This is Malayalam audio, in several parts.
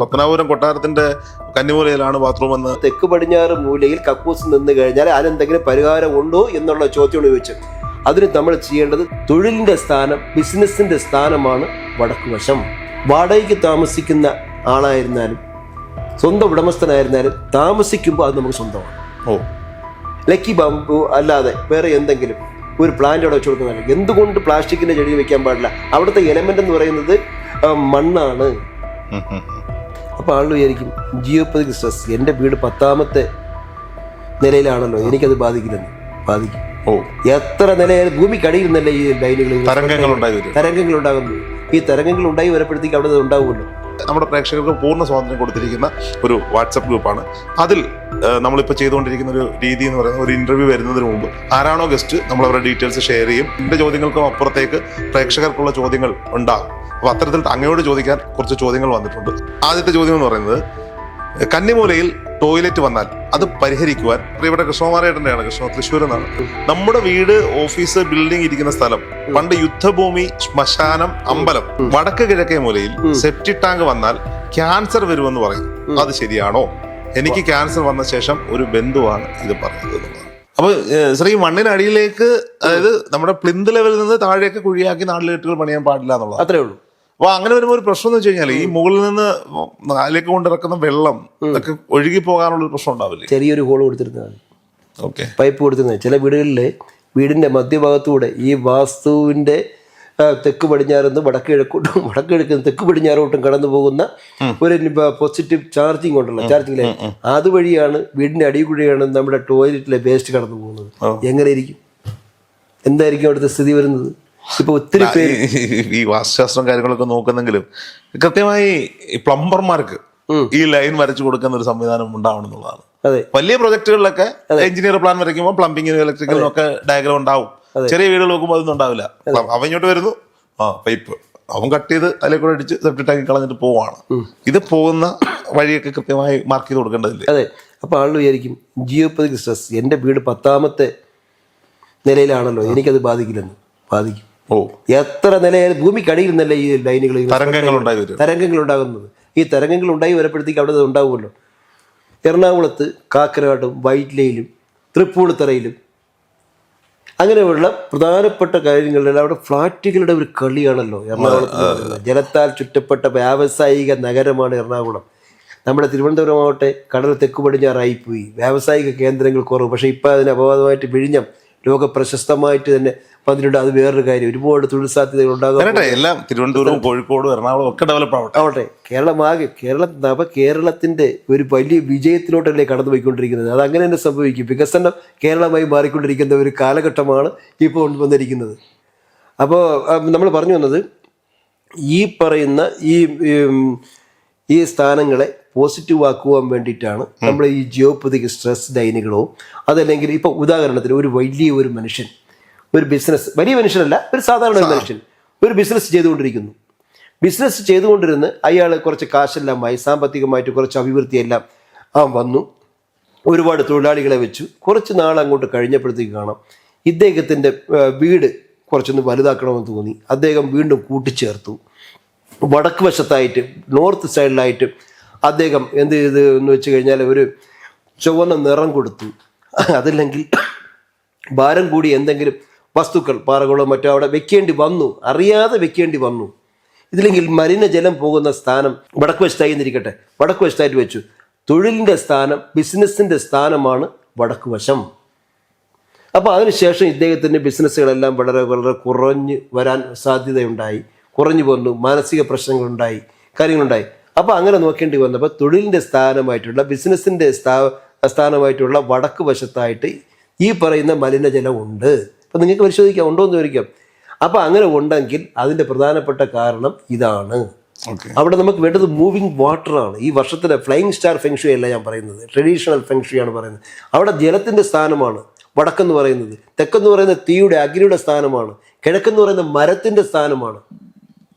പത്തനാപുരം കൊട്ടാരത്തിന്റെ കന്നിമൂലയിലാണ് ബാത്റൂം എന്ന്. തെക്ക് പടിഞ്ഞാറ് മൂലയിൽ കക്കൂസ് നിന്ന് കഴിഞ്ഞാൽ അതിനെന്തെങ്കിലും പരിഹാരം ഉണ്ടോ എന്നുള്ള ചോദ്യമാണ് ചോദിച്ചത്. അതിന് നമ്മൾ ചെയ്യേണ്ടത് തൊഴിലിന്റെ സ്ഥാനം, ബിസിനസിന്റെ സ്ഥാനമാണ് വടക്കുവശം. വാടകയ്ക്ക് താമസിക്കുന്ന ആളായിരുന്നാലും സ്വന്തം ഉടമസ്ഥനായിരുന്നാലും താമസിക്കുമ്പോൾ അത് നമുക്ക് സ്വന്തമാണ്. ലക്കി ബാമ്പു അല്ലാതെ വേറെ എന്തെങ്കിലും ഒരു പ്ലാന്റ് അവിടെ വെച്ച് കൊടുക്കുന്നില്ല. എന്തുകൊണ്ട് പ്ലാസ്റ്റിക്കിന്റെ ചെടി വെക്കാൻ പാടില്ല? അവിടുത്തെ എലമെന്റ് എന്ന് പറയുന്നത് മണ്ണാണ്. അപ്പൊ ആളുകൾ വിചാരിക്കും ജിയോപതിക് സ്ട്രെസ്, എൻ്റെ വീട് 10ാമത്തെ നിലയിലാണല്ലോ, എനിക്കത് ബാധിക്കില്ലെന്ന്. ബാധിക്കും. എത്ര നിലയായാലും ഭൂമിക്കടിയിൽ നിന്നല്ലേ ഈ ലൈനുകൾ തരംഗങ്ങൾ ഉണ്ടാകുന്നത്. ഈ തരംഗങ്ങൾ ഉണ്ടായി വരുമ്പോഴത്തേക്ക് അവിടെ ഉണ്ടാവുമല്ലോ. നമ്മുടെ പ്രേക്ഷകർക്ക് പൂർണ്ണ സ്വാതന്ത്ര്യം കൊടുത്തിരിക്കുന്ന ഒരു വാട്സപ്പ് ഗ്രൂപ്പാണ്. അതിൽ നമ്മളിപ്പോൾ ചെയ്തുകൊണ്ടിരിക്കുന്ന ഒരു രീതി എന്ന് പറയുന്നത്, ഒരു ഇന്റർവ്യൂ വരുന്നതിന് മുമ്പ് ആരാണോ ഗസ്റ്റ് നമ്മൾ അവരുടെ ഡീറ്റെയിൽസ് ഷെയർ ചെയ്യും. എൻ്റെ ചോദ്യങ്ങൾക്കും അപ്പുറത്തേക്ക് പ്രേക്ഷകർക്കുള്ള ചോദ്യങ്ങൾ ഉണ്ടാകും. അപ്പോൾ അത്തരത്തിൽ അങ്ങയോട് ചോദിക്കാൻ കുറച്ച് ചോദ്യങ്ങൾ വന്നിട്ടുണ്ട്. ആദ്യത്തെ ചോദ്യം എന്ന് പറയുന്നത്, കന്നിമൂലയിൽ ടോയ്ലറ്റ് വന്നാൽ അത് പരിഹരിക്കുവാൻ പ്രിയപ്പെട്ട കൃഷ്ണകുമാരേട്ടൻ്റെയാണ്, കൃഷ്ണ തൃശ്ശൂർ എന്നാണ്. നമ്മുടെ വീട്, ഓഫീസ്, ബിൽഡിംഗ് ഇരിക്കുന്ന സ്ഥലം പണ്ട് യുദ്ധഭൂമി, ശ്മശാനം, അമ്പലം. വടക്ക് കിഴക്കേ മൂലയിൽ സെപ്റ്റിക് ടാങ്ക് വന്നാൽ ക്യാൻസർ വരുമെന്ന് പറയും. അത് ശരിയാണോ? എനിക്ക് ക്യാൻസർ വന്ന ശേഷം ഒരു ബന്ധുവാണ് ഇത് പറഞ്ഞത്. അപ്പൊ ശ്രീ, മണ്ണിനടിയിലേക്ക്, അതായത് നമ്മുടെ പ്ലിന്ത് ലെവലിൽ നിന്ന് താഴേക്ക് കുഴിയാക്കി നാട്ടിലേട്ടുകൾ പണിയാൻ പാടില്ല എന്നുള്ളത് അത്രേ ഉള്ളൂ. അപ്പൊ അങ്ങനെ വരുമ്പോൾ ഒരു പ്രശ്നം എന്ന് വെച്ച് കഴിഞ്ഞാൽ, ഈ മുകളിൽ നിന്ന് അതിലേക്ക് കൊണ്ടിറക്കുന്ന വെള്ളം ഒക്കെ ഒഴുകി പോകാനുള്ള ഒരു പ്രശ്നം ഉണ്ടാവില്ലേ? ചെറിയൊരു ഹോൾ കൊടുത്തിരുന്നതാണ്, പൈപ്പ് കൊടുത്തിരുന്നത്. ചില വീടുകളിൽ വീടിന്റെ മധ്യഭാഗത്തൂടെ ഈ വാസ്തുവിന്റെ തെക്ക് പടിഞ്ഞാറെന്ന് വടക്ക് കിഴക്ക് തെക്ക് പടിഞ്ഞാറോട്ടും കടന്നു പോകുന്ന ഒരു പോസിറ്റീവ് ചാർജിങ് ഉണ്ടല്ലോ, ചാർജിങ് ലൈൻ, അതുവഴിയാണ് വീടിന്റെ അടിയിൽ കൂടിയാണ് നമ്മുടെ ടോയ്ലറ്റിലെ വേസ്റ്റ് കടന്നു പോകുന്നത്. എങ്ങനെ ഇരിക്കും? എന്തായിരിക്കും അവിടുത്തെ സ്ഥിതി വരുന്നത്? ഇപ്പൊ ഒത്തിരി പേര് ഈ വാസ്തുശാസ്ത്രം കാര്യങ്ങളൊക്കെ നോക്കുന്നെങ്കിലും കൃത്യമായി പ്ലംബർമാർക്ക് ഈ ലൈൻ വരച്ചു കൊടുക്കുന്ന ഒരു സംവിധാനം ഉണ്ടാവണം എന്നുള്ളതാണ്. വലിയ പ്രൊജക്ടുകളിലൊക്കെ എഞ്ചിനീയർ പ്ലാൻ വരയ്ക്കുമ്പോൾ പ്ലംബിങ്ങിനും ഇലക്ട്രിക്കലിനും ഒക്കെ ഡയഗ്രാം ഉണ്ടാവും. ചെറിയ വീടുകൾ നോക്കുമ്പോൾ അതൊന്നും ഉണ്ടാവില്ല. അവൻ ഇങ്ങോട്ട് വരുന്നു, പൈപ്പ് അവൻ കട്ട് ചെയ്ത് അതിലേക്ക് കൂടെ അടിച്ച് സെപ്റ്റിക് ടാങ്കി കളഞ്ഞിട്ട് പോവാണ്. ഇത് പോകുന്ന വഴിയൊക്കെ കൃത്യമായി മാർക്ക് ചെയ്ത് കൊടുക്കേണ്ടതില്ലേ? അതെ. അപ്പൊ ആളുകൾ വിചാരിക്കും ജിയോപതിക് സ്ട്രെസ്, എൻ്റെ വീട് 10ാമത്തെ നിലയിലാണല്ലോ, എനിക്കത് ബാധിക്കില്ലെന്ന്. ബാധിക്കും. എത്ര നിലയായാലും ഭൂമിക്കടിയിൽ നിന്നല്ലേ ഈ ലൈനുകൾ, തരംഗങ്ങൾ ഉണ്ടാകുന്നത്. ഈ തരംഗങ്ങൾ ഉണ്ടായി വരുമ്പോഴത്തേക്ക് അവിടെ ഉണ്ടാവുമല്ലോ. എറണാകുളത്ത് കാക്കനാടും വൈറ്റ്ലയിലും തൃപ്പൂണിത്തറയിലും അങ്ങനെയുള്ള പ്രധാനപ്പെട്ട കാര്യങ്ങളിലെല്ലാം അവിടെ ഫ്ലാറ്റുകളുടെ ഒരു കളിയാണല്ലോ എറണാകുളത്ത്. ജലത്താൽ ചുറ്റപ്പെട്ട വ്യാവസായിക നഗരമാണ് എറണാകുളം. നമ്മുടെ തിരുവനന്തപുരമാവട്ടെ കടൽ തെക്കു പടിഞ്ഞാറായിപ്പോയി, വ്യാവസായിക കേന്ദ്രങ്ങൾ കുറവ്. പക്ഷേ ഇപ്പം അതിന് അപവാദമായിട്ട് വിഴിഞ്ഞം ലോക പ്രശസ്തമായിട്ട് തന്നെ വന്നിട്ടുണ്ട്. അത് വേറൊരു കാര്യം. ഒരുപാട് തൊഴിൽ സാധ്യതകൾ ഉണ്ടാകും. എല്ലാം തിരുവനന്തപുരം, കോഴിക്കോട്, എറണാകുളം ഒക്കെ ഡെവലപ്പ് ആവട്ടെ. കേരളത്തിന്റെ ഒരു വലിയ വിജയത്തിലോട്ടല്ലേ കടന്നു പോയിക്കൊണ്ടിരിക്കുന്നത്. അത് അങ്ങനെ തന്നെ സംഭവിക്കും. വികസനം കേരളമായി മാറിക്കൊണ്ടിരിക്കുന്ന ഒരു കാലഘട്ടമാണ് ഇപ്പോൾ വന്നിരിക്കുന്നത്. അപ്പോൾ നമ്മൾ പറഞ്ഞു വന്നത്, ഈ പറയുന്ന ഈ സ്ഥാനങ്ങളെ പോസിറ്റീവ് ആക്കുവാൻ വേണ്ടിയിട്ടാണ് നമ്മൾ ഈ ജിയോപതിക് സ്ട്രെസ് ലൈനുകളോ, അതല്ലെങ്കിൽ ഇപ്പോൾ ഉദാഹരണത്തിന് ഒരു മനുഷ്യൻ ഒരു ബിസിനസ്, വലിയ മനുഷ്യനല്ല, ഒരു സാധാരണ ഒരു മനുഷ്യൻ ഒരു ബിസിനസ് ചെയ്തുകൊണ്ടിരിക്കുന്നു. ബിസിനസ് ചെയ്തുകൊണ്ടിരുന്ന് അയാൾ കുറച്ച് കാശെല്ലാമായി, സാമ്പത്തികമായിട്ട് കുറച്ച് അഭിവൃദ്ധിയെല്ലാം വന്നു, ഒരുപാട് തൊഴിലാളികളെ വെച്ചു. കുറച്ച് നാൾ അങ്ങോട്ട് കഴിഞ്ഞപ്പോഴത്തേക്ക് കാണാം ഇദ്ദേഹത്തിൻ്റെ വീട് കുറച്ചൊന്ന് വലുതാക്കണമെന്ന് തോന്നി. അദ്ദേഹം വീണ്ടും കൂട്ടിച്ചേർത്തു. വടക്ക് വശത്തായിട്ട്, നോർത്ത് സൈഡിലായിട്ട് അദ്ദേഹം എന്ത് ചെയ്ത് എന്ന് വെച്ച് കഴിഞ്ഞാൽ ഒരു ചുവന്ന നിറം കൊടുത്തു. അതല്ലെങ്കിൽ ഭാരം കൂടി എന്തെങ്കിലും വസ്തുക്കൾ, പാറകളോ മറ്റോ അവിടെ വെക്കേണ്ടി വന്നു, അറിയാതെ വെക്കേണ്ടി വന്നു. ഇതില്ലെങ്കിൽ മലിനജലം പോകുന്ന സ്ഥാനം വടക്ക് വശത്തായി എന്നിരിക്കട്ടെ, വടക്ക് വശത്തായിട്ട് വെച്ചു. തൊഴിലിൻ്റെ സ്ഥാനം, ബിസിനസ്സിൻ്റെ സ്ഥാനമാണ് വടക്ക് വശം. അപ്പോൾ അതിനുശേഷം ഇദ്ദേഹത്തിൻ്റെ ബിസിനസ്സുകളെല്ലാം വളരെ വളരെ കുറഞ്ഞ് വരാൻ സാധ്യതയുണ്ടായി, കുറഞ്ഞു വന്നു, മാനസിക പ്രശ്നങ്ങളുണ്ടായി, കാര്യങ്ങളുണ്ടായി. അപ്പോൾ അങ്ങനെ നോക്കേണ്ടി വന്നപ്പോൾ തൊഴിലിൻ്റെ സ്ഥാനമായിട്ടുള്ള, ബിസിനസ്സിൻ്റെ സ്ഥാനമായിട്ടുള്ള വടക്ക് വശത്തായിട്ട് ഈ പറയുന്ന മലിനജലം ഉണ്ട്. അപ്പം നിങ്ങൾക്ക് പരിശോധിക്കാം, ഉണ്ടോ എന്ന് ചോദിക്കാം. അപ്പോൾ അങ്ങനെ ഉണ്ടെങ്കിൽ അതിൻ്റെ പ്രധാനപ്പെട്ട കാരണം ഇതാണ്. അവിടെ നമുക്ക് വേണ്ടത് മൂവിങ് വാട്ടറാണ്. ഈ വർഷത്തിലെ ഫ്ലൈയിങ് സ്റ്റാർ ഫെങ്ഷുയി അല്ല ഞാൻ പറയുന്നത്, ട്രഡീഷണൽ ഫെങ്ഷുയാണ് പറയുന്നത്. അവിടെ ജലത്തിൻ്റെ സ്ഥാനമാണ് വടക്കെന്ന് പറയുന്നത്. തെക്കെന്ന് പറയുന്ന തീയുടെ, അഗ്നിയുടെ സ്ഥാനമാണ്. കിഴക്കെന്ന് പറയുന്ന മരത്തിൻ്റെ സ്ഥാനമാണ്.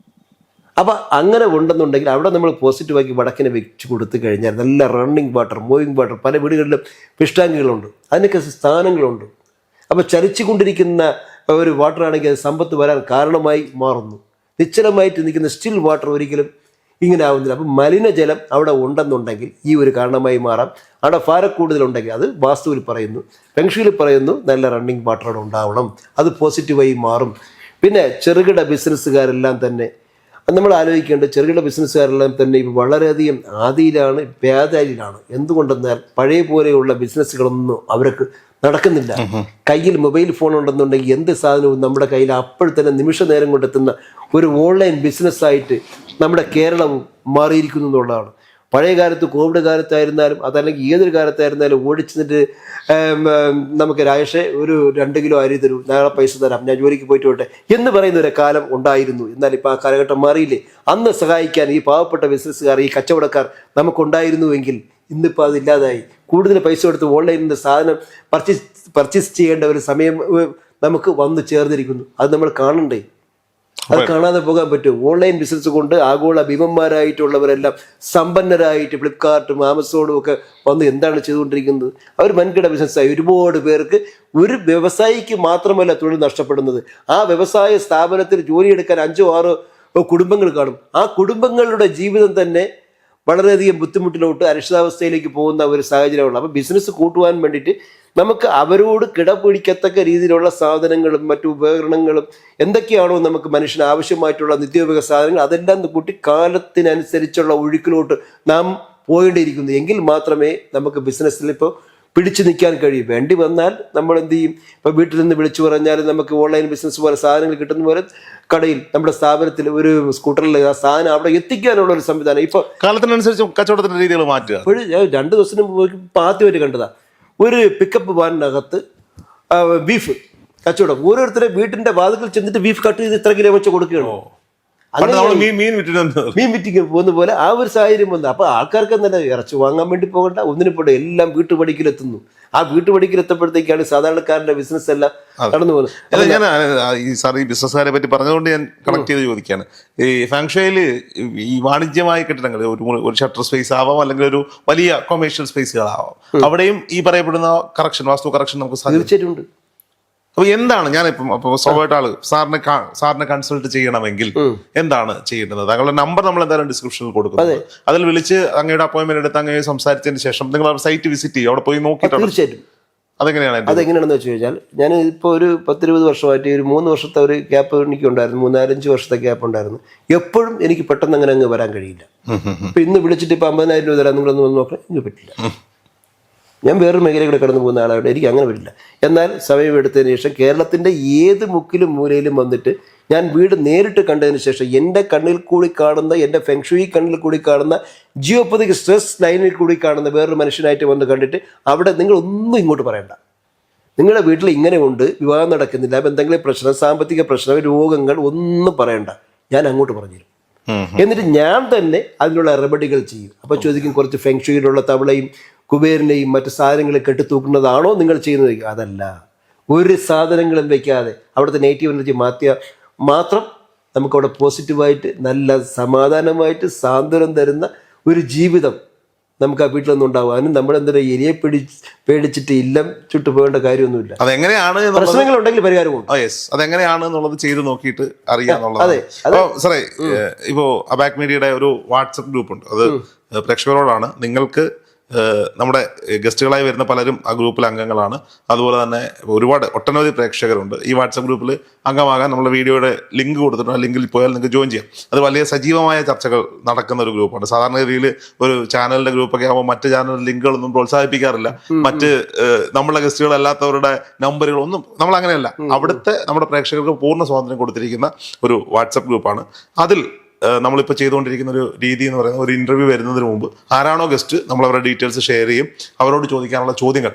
അപ്പം അങ്ങനെ ഉണ്ടെന്നുണ്ടെങ്കിൽ അവിടെ നമ്മൾ പോസിറ്റീവാക്കി വടക്കിനെ വെച്ച് കൊടുത്തു കഴിഞ്ഞാൽ നല്ല റണ്ണിങ് വാട്ടർ, മൂവിങ് വാട്ടർ, പല വീടുകളിലും ഫിഷ് ടാങ്കുകളുണ്ട്, അതിനൊക്കെ സ്ഥാനങ്ങളുണ്ട്. അപ്പോൾ ചലിച്ചുകൊണ്ടിരിക്കുന്ന ഒരു വാട്ടർ ആണെങ്കിൽ അത് സമ്പത്ത് വരാൻ കാരണമായി മാറുന്നു. നിശ്ചലമായിട്ട് നിൽക്കുന്ന സ്റ്റിൽ വാട്ടർ ഒരിക്കലും ഇങ്ങനെ ആവുന്നില്ല. അപ്പം മലിനജലം അവിടെ ഉണ്ടെന്നുണ്ടെങ്കിൽ ഈ ഒരു കാരണമായി മാറാം. അവിടെ ഭാരക്കൂടുതലുണ്ടെങ്കിൽ അത് വാസ്തുവിൽ പറയുന്നു, ഫെങ്ഷുയിൽ പറയുന്നു നല്ല റണ്ണിങ് വാട്ടർ അവിടെ ഉണ്ടാവണം, അത് പോസിറ്റീവായി മാറും. പിന്നെ ചെറുകിട ബിസിനസ്സുകാരെല്ലാം തന്നെ നമ്മൾ ആലോചിക്കേണ്ടത്, ചെറുകിട ബിസിനസ്സുകാരെല്ലാം തന്നെ ഇപ്പോൾ വളരെയധികം ആദിയിലാണ്, പേദാരിയിലാണ്. എന്തുകൊണ്ടെന്നാൽ പഴയ പോലെയുള്ള ബിസിനസ്സുകളൊന്നും അവർക്ക് നടക്കുന്നില്ല. കയ്യിൽ മൊബൈൽ ഫോൺ ഉണ്ടെന്നുണ്ടെങ്കിൽ എന്ത് സാധനവും നമ്മുടെ കയ്യിൽ അപ്പോൾ തന്നെ നിമിഷ നേരം കൊണ്ടെത്തുന്ന ഒരു ഓൺലൈൻ ബിസിനസ്സായിട്ട് നമ്മുടെ കേരളവും മാറിയിരിക്കുന്നു എന്നുള്ളതാണ്. പഴയ കാലത്ത് കോവിഡ് കാലത്തായിരുന്നാലും അതല്ലെങ്കിൽ ഏതൊരു കാലത്തായിരുന്നാലും ഓടിച്ചിട്ട് നമുക്ക് രാജേഷേ ഒരു 2 കിലോ അരി തരൂ, നാളെ പൈസ തരാം, ഞാൻ ജോലിക്ക് പോയിട്ട് വരട്ടെ എന്ന് പറയുന്ന ഒരു കാലം ഉണ്ടായിരുന്നു. എന്നാൽ ഇപ്പോൾ ആ കാലഘട്ടം മാറിയില്ലേ? അന്ന് സഹായിക്കാൻ ഈ പാവപ്പെട്ട ബിസിനസ്സുകാർ, ഈ കച്ചവടക്കാർ നമുക്കുണ്ടായിരുന്നുവെങ്കിൽ ഇന്നിപ്പോൾ അതില്ലാതായി. കൂടുതൽ പൈസ കൊടുത്ത് ഓൺലൈനിൽ നിന്ന് സാധനം പർച്ചേസ് ചെയ്യേണ്ട ഒരു സമയം നമുക്ക് വന്നു ചേർന്നിരിക്കുന്നു. അത് നമ്മൾ കാണണ്ടേ? അത് കാണാതെ പോകാൻ പറ്റും? ഓൺലൈൻ ബിസിനസ് കൊണ്ട് ആഗോള ഭീമന്മാരായിട്ടുള്ളവരെല്ലാം സമ്പന്നരായിട്ട് ഫ്ലിപ്കാർട്ടും ആമസോണും ഒക്കെ വന്ന് എന്താണ് ചെയ്തുകൊണ്ടിരിക്കുന്നത്? അവർ വൻകിട ബിസിനസ്സായി. ഒരുപാട് പേർക്ക്, ഒരു വ്യവസായിക്ക് മാത്രമല്ല തൊഴിൽ നഷ്ടപ്പെടുന്നത്, ആ വ്യവസായ സ്ഥാപനത്തിൽ ജോലിയെടുക്കാൻ 5 or 6 കുടുംബങ്ങൾ കാണും. ആ കുടുംബങ്ങളുടെ ജീവിതം തന്നെ വളരെയധികം ബുദ്ധിമുട്ടിലോട്ട് അരക്ഷിതാവസ്ഥയിലേക്ക് പോകുന്ന ഒരു സാഹചര്യമാണ്. അപ്പോൾ ബിസിനസ് കൂട്ടുവാൻ വേണ്ടിയിട്ട് നമുക്ക് അവരോട് കിടപിടിക്കത്തക്ക രീതിയിലുള്ള സാധനങ്ങളും മറ്റു ഉപകരണങ്ങളും എന്തൊക്കെയാണോ നമുക്ക് മനുഷ്യന് ആവശ്യമായിട്ടുള്ള നിത്യോപയോഗ സാധനങ്ങൾ അതെല്ലാം കൂട്ടി കാലത്തിനനുസരിച്ചുള്ള ഒഴുക്കിലോട്ട് നാം പോകേണ്ടിയിരിക്കുന്നു. എങ്കിൽ മാത്രമേ നമുക്ക് ബിസിനസ്സിൽ ഇപ്പോൾ പിടിച്ചു നിൽക്കാൻ കഴിയും. വേണ്ടി വന്നാൽ നമ്മൾ എന്ത് ചെയ്യും? ഇപ്പോൾ വീട്ടിൽ നിന്ന് വിളിച്ചു പറഞ്ഞാൽ നമുക്ക് ഓൺലൈൻ ബിസിനസ് പോലെ സാധനങ്ങൾ കിട്ടുന്ന പോലെ കടയിൽ നമ്മുടെ സ്ഥാപനത്തിൽ ഒരു സ്കൂട്ടറിൽ ആ സാധനം അവിടെ എത്തിക്കാനുള്ള ഒരു സംവിധാനം ഇപ്പോൾ കാലത്തിനനുസരിച്ച് കച്ചവടത്തിന്റെ രീതികൾ മാറ്റുക. ഇപ്പോൾ ഞാൻ 2 ദിവസത്തിന് മുമ്പ് ആദ്യമായിട്ട് കണ്ടതാണ് ഒരു പിക്കപ്പ് വാനിനകത്ത് ബീഫ് കച്ചവടം. ഓരോരുത്തരെ വീട്ടിന്റെ വാതിൽ ചെന്നിട്ട് ബീഫ് കട്ട് ചെയ്ത് ഇത്ര കിലോ വെച്ച് കൊടുക്കുകയാണോ? മീൻ വിറ്റിക്ക് പോകുന്ന പോലെ ആ ഒരു സാഹചര്യം വന്നു. അപ്പൊ ആൾക്കാർക്ക് തന്നെ ഇറച്ചി വാങ്ങാൻ വേണ്ടി പോകണ്ട, ഒന്നിനും പോകണ്ട, എല്ലാം വീട്ടുപടിക്കലെത്തുന്നു. ആ വീട്ടുപടിക്കലെത്തപ്പോഴത്തേക്കാണ് സാധാരണക്കാരന്റെ ബിസിനസ് എല്ലാം കടന്നു പോകുന്നത്. ഞാൻ ഈ ബിസിനസ്സുകാരെ പറ്റി പറഞ്ഞതുകൊണ്ട് ഞാൻ കണക്ട് ചെയ്ത് ചോദിക്കുകയാണ്. ഈ ഫാങ്ഷയിൽ ഈ വാണിജ്യമായ കെട്ടിടങ്ങൾ, ഒരു ഷട്ടർ സ്പേസ് ആവാം, അല്ലെങ്കിൽ ഒരു വലിയ കൊമേഴ്ഷ്യൽ സ്പേസുകളാവാം, അവിടെയും ഈ പറയപ്പെടുന്ന വാസ്തു കറക്ഷൻ നമുക്ക് തീർച്ചയായിട്ടും ഉണ്ട്. അപ്പൊ എന്താണ് ഞാനിപ്പം സ്വാഭാവികമായിട്ട് ആള് സാറിനെ കൺസൾട്ട് ചെയ്യണമെങ്കിൽ എന്താണ് ചെയ്യേണ്ടത്? താങ്കളുടെ നമ്പർ നമ്മൾ എന്തായാലും ഡിസ്ക്രിപ്ഷനിൽ കൊടുക്കുന്നത്, അതിൽ വിളിച്ച് അങ്ങയുടെ അപ്പോയിന്റ്മെന്റ് എടുത്ത് അങ്ങയെ സംസാരിച്ചതിന് ശേഷം നിങ്ങൾ അവർ സൈറ്റ് വിസിറ്റ് ചെയ്യും, അവിടെ പോയി നോക്കിയിട്ടാണ്. തീർച്ചയായിട്ടും. അതെങ്ങനെയാണെന്ന് വെച്ച് കഴിഞ്ഞാൽ ഞാൻ ഇപ്പോൾ ഒരു 10-20 വർഷമായിട്ട് ഒരു 3 വർഷത്തെ ഒരു ഗ്യാപ്പ് എനിക്കുണ്ടായിരുന്നു, 4-5 വർഷത്തെ ഗ്യാപ്പ് ഉണ്ടായിരുന്നു. എപ്പോഴും എനിക്ക് പെട്ടെന്ന് അങ്ങനെ അങ്ങ് വരാൻ കഴിയില്ല. ഇപ്പൊ ഇന്ന് വിളിച്ചിട്ട് ഇപ്പൊ 50,000 രൂപ തരാം, നിങ്ങളൊന്ന് വന്ന് നോക്കാൻ എനിക്ക് പറ്റില്ല. ഞാൻ വേറൊരു മേഖലയിൽ കൂടെ കടന്നു പോകുന്ന ആളായിട്ട് എനിക്ക് അങ്ങനെ വരില്ല. എന്നാൽ സമയം എടുത്തതിന് ശേഷം കേരളത്തിൻ്റെ ഏത് മുക്കിലും മൂലയിലും വന്നിട്ട് ഞാൻ വീട് നേരിട്ട് കണ്ടതിന് ശേഷം എൻ്റെ കണ്ണിൽ കൂടി കാണുന്ന, എൻ്റെ ഫെങ്ഷുയി കണ്ണിൽ കൂടി കാണുന്ന, ജിയോപ്പതിക് സ്ട്രെസ് ലൈനിൽ കൂടി കാണുന്ന വേറൊരു മനുഷ്യനായിട്ട് വന്ന് കണ്ടിട്ട് അവിടെ നിങ്ങളൊന്നും ഇങ്ങോട്ട് പറയണ്ട. നിങ്ങളുടെ വീട്ടിൽ ഇങ്ങനെ ഉണ്ട്, വിവാഹം നടക്കുന്നില്ല, എന്തെങ്കിലും പ്രശ്നം, സാമ്പത്തിക പ്രശ്നം, രോഗങ്ങൾ, ഒന്നും പറയണ്ട, ഞാൻ അങ്ങോട്ട് പറഞ്ഞുതരും. എന്നിട്ട് ഞാൻ തന്നെ അതിനുള്ള റെമഡികൾ ചെയ്യും. അപ്പോൾ ചോദിക്കും, കുറച്ച് ഫെങ്ഷുയിലുള്ള തവളയും കുബേരനെയും മറ്റു സാധനങ്ങളെ കെട്ടിത്തൂക്കുന്നതാണോ നിങ്ങൾ ചെയ്യുന്നത്? അതല്ല. ഒരു സാധനങ്ങളും വെക്കാതെ അവിടുത്തെ നെഗറ്റീവ് എനർജി മാറ്റിയാൽ മാത്രം നമുക്കവിടെ പോസിറ്റീവായിട്ട് നല്ല സമാധാനമായിട്ട് സാന്ത്വനം തരുന്ന ഒരു ജീവിതം നമുക്ക് ആ വീട്ടിൽ നിന്നുണ്ടാവും. അതിന് നമ്മളെന്താ എലിയെ പേടിച്ചിട്ട് ഇല്ലം ചുട്ടു പോകേണ്ട കാര്യമൊന്നുമില്ല. അതെങ്ങനെയാണ് പ്രശ്നങ്ങളുണ്ടെങ്കിൽ പരിഹാരമുണ്ട്. അതെങ്ങനെയാണ് എന്നുള്ളത് ചെയ്ത് നോക്കിയിട്ട് അറിയാന്നുള്ളത്. അതെ. സാറേ, ഇപ്പോ അബാക് മീഡിയയുടെ ഒരു വാട്സപ്പ് ഗ്രൂപ്പ് ഉണ്ട്, അത് പ്രേക്ഷകരോടാണ്. നിങ്ങൾക്ക് നമ്മുടെ ഗസ്റ്റുകളായി വരുന്ന പലരും ആ ഗ്രൂപ്പിൽ അംഗങ്ങളാണ്. അതുപോലെ തന്നെ ഒട്ടനവധി പ്രേക്ഷകരുണ്ട്. ഈ വാട്സപ്പ് ഗ്രൂപ്പിൽ അംഗമാകാൻ നമ്മുടെ വീഡിയോയുടെ ലിങ്ക് കൊടുത്തിട്ടുണ്ട്. ആ ലിങ്കിൽ പോയാൽ നിങ്ങൾക്ക് ജോയിൻ ചെയ്യാം. അത് വലിയ സജീവമായ ചർച്ചകൾ നടക്കുന്ന ഒരു ഗ്രൂപ്പാണ്. സാധാരണ രീതിയിൽ ഒരു ചാനലിന്റെ ഗ്രൂപ്പൊക്കെ ആകുമ്പോൾ മറ്റ് ചാനൽ ലിങ്കുകളൊന്നും പ്രോത്സാഹിപ്പിക്കാറില്ല. മറ്റ് നമ്മളെ ഗസ്റ്റുകളല്ലാത്തവരുടെ നമ്പറുകളൊന്നും നമ്മൾ അങ്ങനെയല്ല. അവിടുത്തെ നമ്മുടെ പ്രേക്ഷകർക്ക് പൂർണ്ണ സ്വാതന്ത്ര്യം കൊടുത്തിരിക്കുന്ന ഒരു വാട്സപ്പ് ഗ്രൂപ്പാണ്. അതിൽ നമ്മളിപ്പോൾ ചെയ്തുകൊണ്ടിരിക്കുന്ന ഒരു രീതി എന്ന് പറയുന്നത്, ഒരു ഇന്റർവ്യൂ വരുന്നതിന് മുമ്പ് ആരാണോ ഗസ്റ്റ് നമ്മൾ അവരുടെ ഡീറ്റെയിൽസ് ഷെയർ ചെയ്യും. അവരോട് ചോദിക്കാനുള്ള ചോദ്യങ്ങൾ,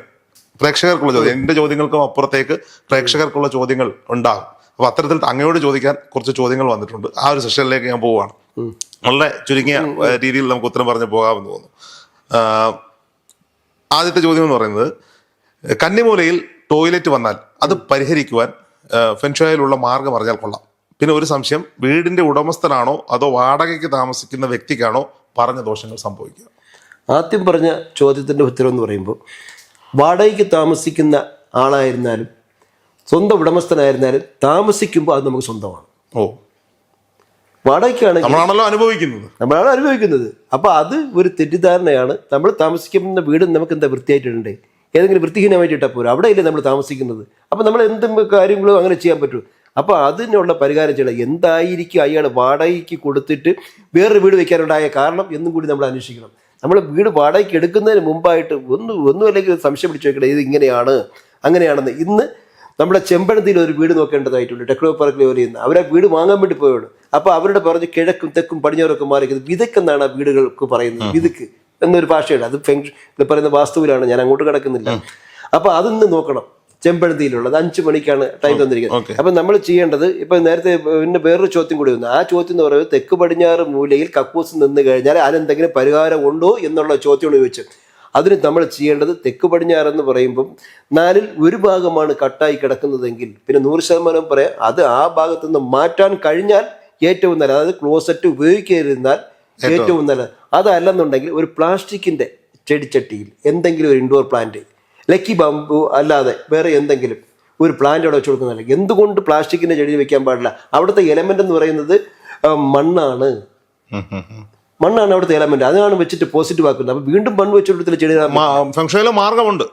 പ്രേക്ഷകർക്കുള്ള ചോദ്യം, എൻ്റെ ചോദ്യങ്ങൾക്കും അപ്പുറത്തേക്ക് പ്രേക്ഷകർക്കുള്ള ചോദ്യങ്ങൾ ഉണ്ടാകും. അപ്പോൾ അത്തരത്തിൽ അങ്ങയോട് ചോദിക്കാൻ കുറച്ച് ചോദ്യങ്ങൾ വന്നിട്ടുണ്ട്. ആ ഒരു സെഷനിലേക്ക് ഞാൻ പോവുകയാണ്. വളരെ ചുരുങ്ങിയ രീതിയിൽ നമുക്ക് ഉത്തരം പറഞ്ഞ് പോകാമെന്ന് തോന്നുന്നു. ആദ്യത്തെ ചോദ്യം എന്ന് പറയുന്നത്, കന്നിമൂലയിൽ ടോയ്ലറ്റ് വന്നാൽ അത് പരിഹരിക്കുവാൻ ഫെങ്ഷുയിലുള്ള മാർഗം അറിഞ്ഞാൽ കൊള്ളാം. പിന്നെ ഒരു സംശയം, വീടിന്റെ ഉടമസ്ഥനാണോ അതോ വാടകയ്ക്ക് താമസിക്കുന്ന വ്യക്തിക്കാണോ പറഞ്ഞ ദോഷങ്ങൾ സംഭവിക്കുക? ആദ്യം പറഞ്ഞ ചോദ്യത്തിൻ്റെ ഉത്തരം എന്ന് പറയുമ്പോൾ, വാടകയ്ക്ക് താമസിക്കുന്ന ആളായിരുന്നാലും സ്വന്തം ഉടമസ്ഥനായിരുന്നാലും താമസിക്കുമ്പോൾ അത് നമുക്ക് സ്വന്തമാണ്. വാടകയ്ക്കാണെങ്കിൽ നമ്മളാണല്ലോ അനുഭവിക്കുന്നത്. നമ്മളാണ് അനുഭവിക്കുന്നത്. അപ്പോൾ അത് ഒരു തെറ്റിദ്ധാരണയാണ്. നമ്മൾ താമസിക്കുന്ന വീട് നമുക്ക് എന്താ വൃത്തിയായിട്ടുണ്ട്, ഏതെങ്കിലും വൃത്തിഹീനമായിട്ട് ഇട്ടാൽ പോലും അവിടെ ഇല്ലേ നമ്മൾ താമസിക്കുന്നത്. അപ്പോൾ നമ്മൾ എന്തും കാര്യങ്ങളും അങ്ങനെ ചെയ്യാൻ പറ്റും. അപ്പോൾ അതിനുള്ള പരിഹാരം ചെയ്യണം. എന്തായിരിക്കും അയാൾ വാടകയ്ക്ക് കൊടുത്തിട്ട് വേറൊരു വീട് വെക്കാനുണ്ടായ കാരണം എന്നും കൂടി നമ്മൾ അന്വേഷിക്കണം. നമ്മൾ വീട് വാടകയ്ക്ക് എടുക്കുന്നതിന് മുമ്പായിട്ട് ഒന്നും അല്ലെങ്കിൽ സംശയം പിടിച്ചു വെക്കണം, ഇത് ഇങ്ങനെയാണ് അങ്ങനെയാണെന്ന്. ഇന്ന് നമ്മുടെ ചെമ്പഴന്തിയിൽ ഒരു വീട് നോക്കേണ്ടതായിട്ടുണ്ട്. ടെക്നോ പാർക്കിൽ ജോലി ചെയ്യുന്ന അവരെ വീട് വാങ്ങാൻ വേണ്ടി പോയാണ്. അപ്പോൾ അവരുടെ പറഞ്ഞ് കിഴക്കും തെക്കും പടിഞ്ഞാറൊക്കെ മാറിക്കുന്നത് വിതക്കെന്നാണ് ആ വീടുകൾക്ക് പറയുന്നത്. വിതക്ക് എന്നൊരു ഭാഷയുണ്ട്. അത് ഇത് പറയുന്ന വാസ്തുവിലാണ്, ഞാൻ അങ്ങോട്ട് കിടക്കുന്നില്ല. അപ്പോൾ അതൊന്ന് നോക്കണം. ചെമ്പഴന്തിയിലുള്ളത് 5 മണിക്കാണ് ടൈം തന്നിരിക്കുന്നത്. അപ്പം നമ്മൾ ചെയ്യേണ്ടത്, ഇപ്പം നേരത്തെ പിന്നെ വേറൊരു ചോദ്യം കൂടി വന്നു. ആ ചോദ്യം എന്ന് പറയുന്നത് തെക്ക് പടിഞ്ഞാറ് മൂലയിൽ കക്കൂസ് നിന്ന് കഴിഞ്ഞാൽ അതിനെന്തെങ്കിലും പരിഹാരം ഉണ്ടോ എന്നുള്ള ചോദ്യമാണ് ചോദിച്ചത്. അതിന് നമ്മൾ ചെയ്യേണ്ടത്, തെക്ക് പടിഞ്ഞാറെന്ന് പറയുമ്പം 4ൽ 1 ഭാഗമാണ് കട്ടായി കിടക്കുന്നതെങ്കിൽ പിന്നെ 100% പറയാം അത് ആ ഭാഗത്തു നിന്ന് മാറ്റാൻ കഴിഞ്ഞാൽ ഏറ്റവും നല്ലത്. അതായത് ക്ലോസറ്റ് ഉപയോഗിക്കാതിരുന്നാൽ ഏറ്റവും നല്ലത്. അതല്ലെന്നുണ്ടെങ്കിൽ ഒരു പ്ലാസ്റ്റിക്കിൻ്റെ ചെടിച്ചട്ടിയിൽ എന്തെങ്കിലും ഒരു ഇൻഡോർ പ്ലാന്റ്, ലക്കി ബാമ്പു അല്ലാതെ വേറെ എന്തെങ്കിലും ഒരു പ്ലാന്റ് അവിടെ വെച്ച് കൊടുക്കുന്നതല്ല. എന്തുകൊണ്ട് പ്ലാസ്റ്റിക്കിൻ്റെ ചെടി വെക്കാൻ പാടില്ല? അവിടുത്തെ എലമെന്റ് എന്ന് പറയുന്നത് മണ്ണാണ്. മണ്ണാണ് അവിടുത്തെ എലമെന്റ്. അതാണ് വെച്ചിട്ട് പോസിറ്റീവ് ആക്കുന്നത്. അപ്പൊ വീണ്ടും മണ്ണ് വെച്ചുകൊടുത്തില്ല ചെടി മാർഗമുണ്ട്,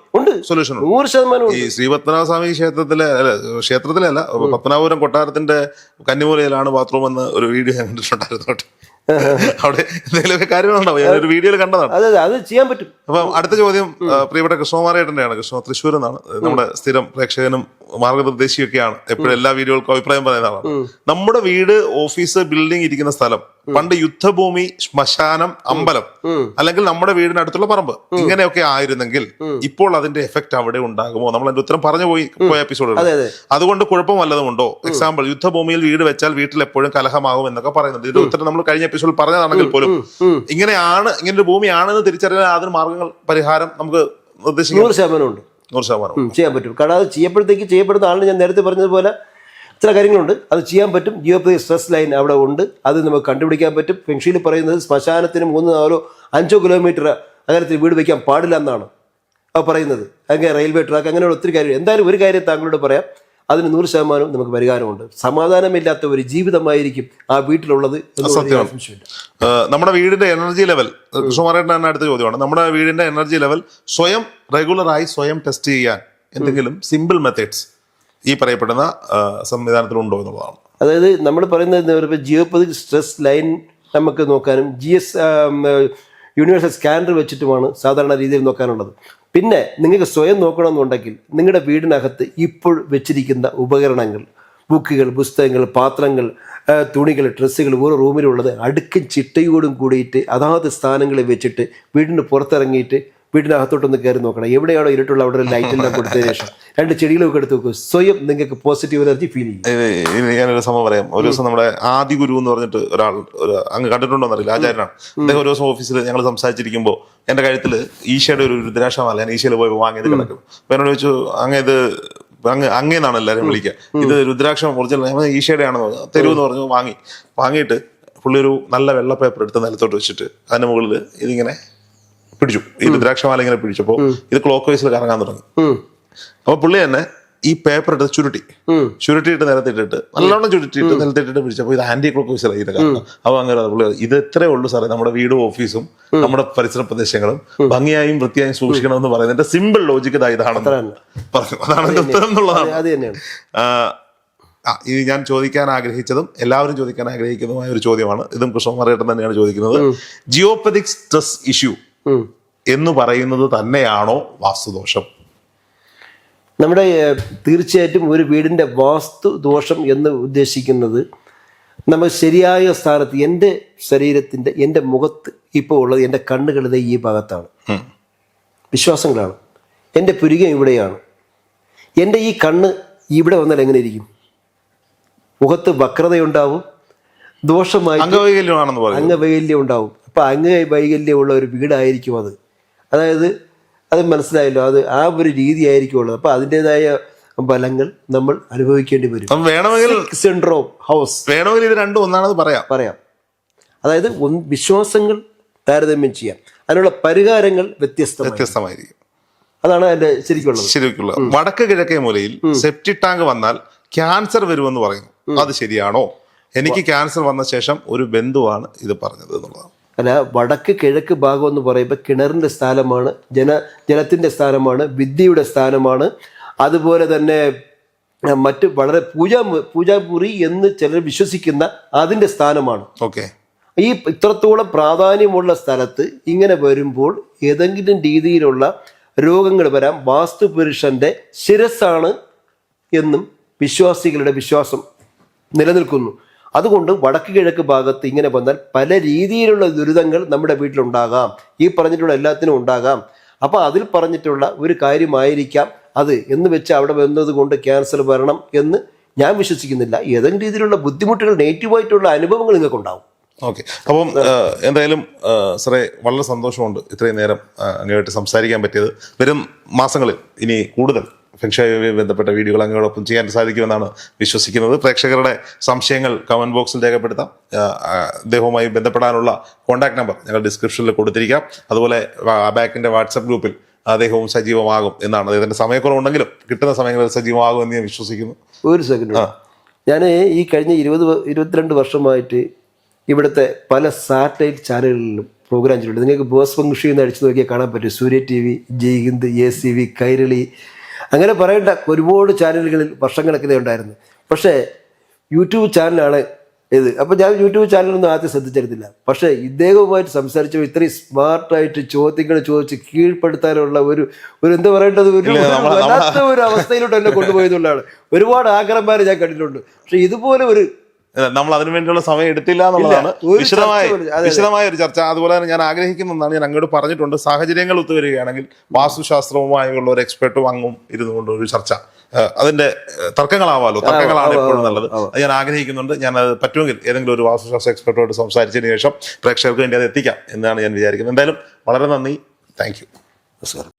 സൊല്യൂഷൻ 100%. ഈ ശ്രീ പത്മനാഭസ്വാമി ക്ഷേത്രത്തിലെ അല്ല, പത്മനാഭപുരം കൊട്ടാരത്തിന്റെ കന്നിമൂലയിലാണ് ബാത്റൂം എന്ന് ഒരു വീഡിയോ ഞാൻ കണ്ടിട്ടുണ്ടായിരുന്നു. അവിടെ എന്തെങ്കിലുമൊക്കെ കാര്യങ്ങളുണ്ടാവും, ഞാൻ ഒരു വീഡിയോയിൽ കണ്ടതാണ്. അതെ, അത് ചെയ്യാൻ പറ്റും. അപ്പം അടുത്ത ചോദ്യം പ്രിയപ്പെട്ട കൃഷ്ണകുമാരേട്ടൻ്റെയാണ്. കൃഷ്ണ തൃശ്ശൂരിൽ നിന്നാണ്. നമ്മുടെ സ്ഥിരം പ്രേക്ഷകനും മാർഗനിർദ്ദേശിയൊക്കെയാണ്. എപ്പോഴും എല്ലാ വീഡിയോകൾക്കും അഭിപ്രായം പറയുന്ന ആളാണ്. നമ്മുടെ വീട്, ഓഫീസ്, ബിൽഡിംഗ് ഇരിക്കുന്ന സ്ഥലം പണ്ട് യുദ്ധഭൂമി, ശ്മശാനം, അമ്പലം, അല്ലെങ്കിൽ നമ്മുടെ വീടിനടുത്തുള്ള പറമ്പ് ഇങ്ങനെയൊക്കെ ആയിരുന്നെങ്കിൽ ഇപ്പോൾ അതിന്റെ എഫക്ട് അവിടെ ഉണ്ടാകുമോ? നമ്മൾ അതിന്റെ ഉത്തരം പറഞ്ഞു പോയ എപ്പിസോഡുകൾ. അതുകൊണ്ട് കുഴപ്പം വല്ലതുമുണ്ടോ? എക്സാമ്പിൾ, യുദ്ധഭൂമിയിൽ വീട് വെച്ചാൽ വീട്ടിൽ എപ്പോഴും കലഹമാകും എന്നൊക്കെ പറയുന്നുണ്ട്. ഇതിന്റെ ഉത്തരം നമ്മൾ കഴിഞ്ഞ എപ്പിസോഡിൽ പറഞ്ഞതാണെങ്കിൽ പോലും ഇങ്ങനെയാണ്, ഇങ്ങനൊരു ഭൂമിയാണെന്ന് തിരിച്ചറിയാൻ അതിന് മാർഗങ്ങൾ, പരിഹാരം നമുക്ക് നിർദ്ദേശിക്കാം. 100% ചെയ്യാൻ പറ്റും. കാരണം അത് ചെയ്യപ്പെടുന്ന ആളിന് ഞാൻ നേരത്തെ പറഞ്ഞതുപോലെ ഇത്ര കാര്യങ്ങളുണ്ട്, അത് ചെയ്യാൻ പറ്റും. ജിയോപതി സ്ട്രെസ് ലൈൻ അവിടെ ഉണ്ട്, അത് നമുക്ക് കണ്ടുപിടിക്കാൻ പറ്റും. ഫെങ്ഷിയിൽ പറയുന്നത് ശ്മശാനത്തിന് 3, 4, 5 കിലോമീറ്റർ അങ്ങനത്തെ വീട് വയ്ക്കാൻ പാടില്ല എന്നാണ് പറയുന്നത്. അങ്ങനെ റെയിൽവേ ട്രാക്ക്, അങ്ങനെയുള്ള ഒത്തിരി കാര്യം. എന്തായാലും ഒരു കാര്യം താങ്കളോട് പറയാം, അതിന് 100% നമുക്ക് പരിഹാരമുണ്ട്. സമാധാനമില്ലാത്ത ഒരു ജീവിതമായിരിക്കും ആ വീട്ടിലുള്ളത്. നമ്മുടെ വീടിന്റെ എനർജി ലെവൽ, കൃഷ്ണകുമാരേട്ടൻ തന്നെ അടുത്ത ചോദ്യമാണ്. നമ്മുടെ വീടിന്റെ എനർജി ലെവൽ റെഗുലറായി സ്വയം ടെസ്റ്റ് ചെയ്യാൻ എന്തെങ്കിലും സിമ്പിൾ മെത്തേഡ്സ് ഈ പറയപ്പെടുന്ന സംവിധാനത്തിലുണ്ടോ എന്നുള്ളതാണ്. അതായത് നമ്മൾ പറയുന്നത് ജിയോപതിക് സ്ട്രെസ് ലൈൻ നമുക്ക് നോക്കാനും യൂണിവേഴ്സൽ സ്കാനർ വെച്ചിട്ടുമാണ് സാധാരണ രീതിയിൽ നോക്കാനുള്ളത്. പിന്നെ നിങ്ങൾക്ക് സ്വയം നോക്കണമെന്നുണ്ടെങ്കിൽ നിങ്ങളുടെ വീടിനകത്ത് ഇപ്പോൾ വെച്ചിരിക്കുന്ന ഉപകരണങ്ങൾ, ബുക്കുകൾ, പുസ്തകങ്ങൾ, പാത്രങ്ങൾ, തുണികൾ, ഡ്രസ്സുകൾ ഓരോ റൂമിലുള്ളത് അടുക്കും ചിട്ടയോടും കൂടിയിട്ട് അതാത് സ്ഥാനങ്ങളിൽ വെച്ചിട്ട് വീടിന് പുറത്തിറങ്ങിയിട്ട് വീടിനകത്തോട്ടൊന്ന് കയറി നോക്കണം. എവിടെയാണോ ഇരുട്ടുള്ള അവിടെ ലൈറ്റെല്ലാം കൊടുത്തതിന് ശേഷം 2 ചെടികളൊക്കെ എടുത്ത് നോക്കും. സ്വയം നിങ്ങൾക്ക് പോസിറ്റീവ് എനർജി ഫീൽ ചെയ്യും. ഞാനൊരു സംഭവം പറയാം. ഒരു ദിവസം നമ്മുടെ ആദി ഗുരു എന്ന് പറഞ്ഞിട്ട് ഒരാൾ, അങ്ങ് കണ്ടിട്ടുണ്ടോ എന്നറിയില്ല, ആചാര്യനാണ് അദ്ദേഹം. ഒരു ദിവസം ഓഫീസിൽ ഞങ്ങൾ സംസാരിച്ചിരിക്കുമ്പോൾ എൻ്റെ കഴുത്തിൽ ഈശയുടെ ഒരു രുദ്രാക്ഷമല്ല, ഞാൻ ഈശയിൽ പോയി വാങ്ങിയത് കിടക്കും. അപ്പൊ എന്നോട് ചോദിച്ചു, അങ്ങേന്നാണ് എല്ലാവരും വിളിക്കുക, ഇത് രുദ്രാക്ഷം ഒറിജിനൽ ഈശയുടെ ആണെന്ന് തരുമെന്ന് പറഞ്ഞു. വാങ്ങിയിട്ട് പുള്ളി ഒരു നല്ല വെള്ള പേപ്പർ എടുത്ത് നിലത്തോട്ട് വെച്ചിട്ട് അതിന്റെ മുകളിൽ ഇതിങ്ങനെ പിടിച്ചു. ഈ രുദ്രാക്ഷമാല ഇങ്ങനെ പിടിച്ചപ്പോൾ ഇത് ക്ലോക്ക് വൈസിൽ കറങ്ങാൻ തുടങ്ങി. അപ്പൊ പുള്ളി തന്നെ ഈ പേപ്പർ എടുത്ത് ചുരുട്ടിയിട്ട് നിലത്തിട്ടിട്ട് നല്ലോണം ചുരുട്ടിയിട്ട് നിലത്തിട്ടിട്ട് പിടിച്ചപ്പോൾ ഇത് ആന്റി ക്ലോക്ക് വൈസിലായി ഇത് കാരണം. അപ്പൊ അങ്ങനെ പുള്ളി, ഇത് ഇത്രേ ഉള്ളൂ സാറേ, നമ്മുടെ വീടും ഓഫീസും നമ്മുടെ പരിസര പ്രദേശങ്ങളും ഭംഗിയായും വൃത്തിയായും സൂക്ഷിക്കണമെന്ന് പറയുന്നതിന്റെ സിമ്പിൾ ലോജിക്ക് ഇതാണെന്ന് പറഞ്ഞു. അതാണ് എന്റെ ഉത്തരം എന്നുള്ളതാണ്. ഇത് ഞാൻ ചോദിക്കാൻ ആഗ്രഹിച്ചതും എല്ലാവരും ചോദിക്കാൻ ആഗ്രഹിക്കുന്നതുമായ ഒരു ചോദ്യമാണ്. ഇതും കൃഷ്ണകുമാരേട്ടൻ തന്നെയാണ് ചോദിക്കുന്നത്. ജിയോപതിക് സ്ട്രെസ് ഇഷ്യൂ എന്ന് പറയുന്നത് തന്നെയാണോ വാസ്തുദോഷം? നമ്മുടെ തീർച്ചയായിട്ടും ഒരു വീടിൻ്റെ വാസ്തുദോഷം എന്ന് ഉദ്ദേശിക്കുന്നത് നമ്മൾ ശരിയായ സ്ഥാനത്ത്, എൻ്റെ ശരീരത്തിൻ്റെ, എൻ്റെ മുഖത്ത് ഇപ്പോൾ ഉള്ളത്, എൻ്റെ കണ്ണുകളുടെ ഈ ഭാഗത്താണ്, വിശ്വാസങ്ങളാണ്. എൻ്റെ പുരികം ഇവിടെയാണ്. എൻ്റെ ഈ കണ്ണ് ഇവിടെ വന്നാൽ എങ്ങനെ ഇരിക്കും? മുഖത്ത് വക്രതയുണ്ടാവും, ദോഷമായി അംഗവൈകല്യം ഉണ്ടാവും. അപ്പം അംഗവൈകല്യമുള്ള ഒരു വീടായിരിക്കും അത്. അതായത് അത് മനസ്സിലായല്ലോ, അത് ആ ഒരു രീതി ആയിരിക്കും ഉള്ളത്. അപ്പം അതിൻ്റെതായ ഫലങ്ങൾ നമ്മൾ അനുഭവിക്കേണ്ടി വരും. വേണമെങ്കിൽ സിൻഡ്രോം ഹൗസ് വേണമെങ്കിൽ ഇത് രണ്ടും ഒന്നാണെന്ന് പറയാം. അതായത് വിശ്വാസങ്ങൾ താരതമ്യം ചെയ്യാം, അതിനുള്ള പരിഹാരങ്ങൾ വ്യത്യസ്തമായിരിക്കും. അതാണ് അതിന്റെ ശരിക്കുള്ള. വടക്ക് കിഴക്കേ മൂലയിൽ സെപ്റ്റിക് ടാങ്ക് വന്നാൽ ക്യാൻസർ വരുമെന്ന് പറയുന്നു, അത് ശരിയാണോ? എനിക്ക് ക്യാൻസർ വന്ന ശേഷം ഒരു ബന്ധുവാണ് ഇത് പറഞ്ഞത് എന്നുള്ളതാണ്. അല്ല, വടക്ക് കിഴക്ക് ഭാഗം എന്ന് പറയുമ്പോൾ കിണറിൻ്റെ സ്ഥാനമാണ്, ജലത്തിൻ്റെ സ്ഥാനമാണ്, വിദ്യയുടെ സ്ഥാനമാണ്. അതുപോലെ തന്നെ മറ്റ് വളരെ പൂജാമുറി എന്ന് ചിലർ വിശ്വസിക്കുന്ന അതിൻ്റെ സ്ഥാനമാണ്. ഓക്കെ. ഈ ഇത്രത്തോളം പ്രാധാന്യമുള്ള സ്ഥലത്ത് ഇങ്ങനെ വരുമ്പോൾ ഏതെങ്കിലും രീതിയിലുള്ള രോഗങ്ങൾ വരാൻ വാസ്തുപുരുഷന്റെ ശിരസ്സാണ് എന്നും വിശ്വാസികളുടെ വിശ്വാസം നിലനിൽക്കുന്നു. അതുകൊണ്ട് വടക്ക് കിഴക്ക് ഭാഗത്ത് ഇങ്ങനെ വന്നാൽ പല രീതിയിലുള്ള ദുരിതങ്ങൾ നമ്മുടെ വീട്ടിലുണ്ടാകാം, ഈ പറഞ്ഞിട്ടുള്ള എല്ലാത്തിനും ഉണ്ടാകാം. അപ്പോൾ അതിൽ പറഞ്ഞിട്ടുള്ള ഒരു കാര്യമായിരിക്കാം അത് എന്ന് വെച്ച് അവിടെ വന്നത് കൊണ്ട് ക്യാൻസർ വരണം എന്ന് ഞാൻ വിശ്വസിക്കുന്നില്ല. ഏതെങ്കിലും രീതിയിലുള്ള ബുദ്ധിമുട്ടുകൾ, നെഗറ്റീവായിട്ടുള്ള അനുഭവങ്ങൾ നിങ്ങൾക്കുണ്ടാവും. ഓക്കെ. അപ്പം എന്തായാലും സാറേ വളരെ സന്തോഷമുണ്ട് ഇത്രയും നേരം അങ്ങോട്ട് സംസാരിക്കാൻ പറ്റിയത്. വരും മാസങ്ങളിൽ ഇനി കൂടുതൽ ഫെങ്ഷുമായി ബന്ധപ്പെട്ട വീഡിയോകൾ അങ്ങോടൊപ്പം ചെയ്യാൻ സാധിക്കുമെന്നാണ് വിശ്വസിക്കുന്നത്. പ്രേക്ഷകരുടെ സംശയങ്ങൾ കമൻറ്റ് ബോക്സിൽ രേഖപ്പെടുത്താം. അദ്ദേഹവുമായി ബന്ധപ്പെടാനുള്ള കോൺടാക്ട് നമ്പർ ഞങ്ങൾ ഡിസ്ക്രിപ്ഷനിൽ കൊടുത്തിരിക്കാം. അതുപോലെ അബാക്കിൻ്റെ വാട്സപ്പ് ഗ്രൂപ്പിൽ അദ്ദേഹവും സജീവമാകും എന്നാണ്. അദ്ദേഹത്തിൻ്റെ സമയക്കുറവുണ്ടെങ്കിലും കിട്ടുന്ന സമയങ്ങളിൽ സജീവമാകും എന്ന് ഞാൻ വിശ്വസിക്കുന്നു. ഒരു സെക്കൻഡ്, ഞാൻ ഈ കഴിഞ്ഞ 22 വർഷമായിട്ട് ഇവിടുത്തെ പല സാറ്റലൈറ്റ് ചാനലുകളിലും പ്രോഗ്രാം ചെയ്തിട്ടുണ്ട്. നിങ്ങൾക്ക് ബോസ് ഫംഗ്ഷി എന്ന് അടിച്ചു നോക്കിയാൽ കാണാൻ പറ്റും. സൂര്യ TV, ജയ് ഹിന്ദ്, ACV, കൈരളി, അങ്ങനെ പറയേണ്ട ഒരുപാട് ചാനലുകളിൽ വർഷങ്ങളൊക്കെ ഉണ്ടായിരുന്നു. പക്ഷേ യൂട്യൂബ് ചാനലാണ് ഇത്. അപ്പോൾ ഞാൻ യൂട്യൂബ് ചാനലൊന്നും ആദ്യം ശ്രദ്ധിച്ചിരുന്നില്ല. പക്ഷേ ഇദ്ദേഹവുമായിട്ട് സംസാരിച്ചപ്പോൾ ഇത്രയും സ്മാർട്ടായിട്ട് ചോദ്യങ്ങൾ ചോദിച്ച് കീഴ്പ്പെടുത്താനുള്ള ഒരു എന്താ പറയേണ്ടത്, വല്ലാത്ത ഒരു അവസ്ഥയിലോട്ട് എന്നെ കൊണ്ടുപോയതുകൊണ്ടാണ്. ഒരുപാട് ആഗ്രഹന്മാരെ ഞാൻ കണ്ടിട്ടുണ്ട്. പക്ഷെ ഇതുപോലെ ഒരു നമ്മൾ അതിനു വേണ്ടിയുള്ള സമയം എടുത്തില്ല എന്നുള്ളതാണ് വിശദമായ ഒരു ചർച്ച. അതുപോലെ തന്നെ ഞാൻ ആഗ്രഹിക്കുന്നതാണ്, ഞാൻ അങ്ങോട്ട് പറഞ്ഞിട്ടുണ്ട്, സാഹചര്യങ്ങൾ ഒത്തുവരികയാണെങ്കിൽ വാസ്തുശാസ്ത്രവുമായുള്ള ഒരു എക്സ്പെർട്ടും അങ്ങും ഇരുന്നു കൊണ്ട് ഒരു ചർച്ച, അതിന്റെ തർക്കങ്ങളാവാലോ, തർക്കങ്ങളാണ് എപ്പോഴും നല്ലത്. അത് ഞാൻ ആഗ്രഹിക്കുന്നുണ്ട്. ഞാൻ അത് പറ്റുമെങ്കിൽ ഏതെങ്കിലും ഒരു വാസ്തുശാസ്ത്ര എക്സ്പെർട്ടോട് സംസാരിച്ചതിന് ശേഷം പ്രേക്ഷകർക്ക് വേണ്ടി അത് എത്തിക്കാം എന്നാണ് ഞാൻ വിചാരിക്കുന്നത്. എന്തായാലും വളരെ നന്ദി. Thank you. നമസ്കാരം.